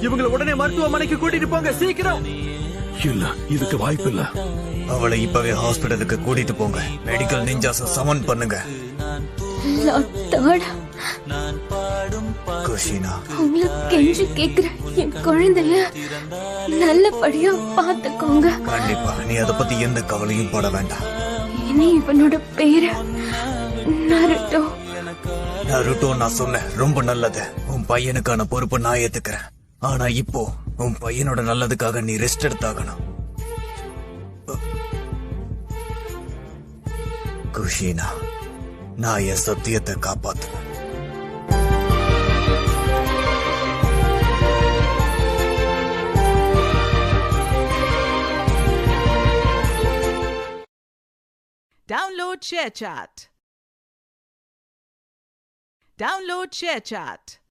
இவங்களை உடனே மருத்துவமனைக்கு கூட்டிட்டு போங்க சீக்கிரம். இல்ல, இதுக்கு வாய்ப்பு இல்ல. அவளை இப்பவே ஹாஸ்பிடலுக்கு கூட்டிட்டு போங்க. மெடிக்கல் நிஞ்சாஸ சமன் பண்ணுங்க. குஷினா, உங்களை கெஞ்சி கேக்குறேன், என் குழந்தைய நல்லபடியா பாத்துக்கோங்க. கண்டிப்பா நீ அத பத்தி எந்த கவலையும் பட வேண்டாம். இனி இவனோட பேரு நருட்டோ. நருட்டோ நான் சொன்னேன், ரொம்ப நல்லது. உன் பையனுக்கான பொறுப்பு நான் ஏத்துக்கிறேன். ஆனா இப்போ உன் பையனோட நல்லதுக்காக நீ ரெஸ்ட் எடுத்தாகணும். குஷினா, நான் என் சத்தியத்தை காப்பாத்துவேன். Download ShareChat. Download ShareChat.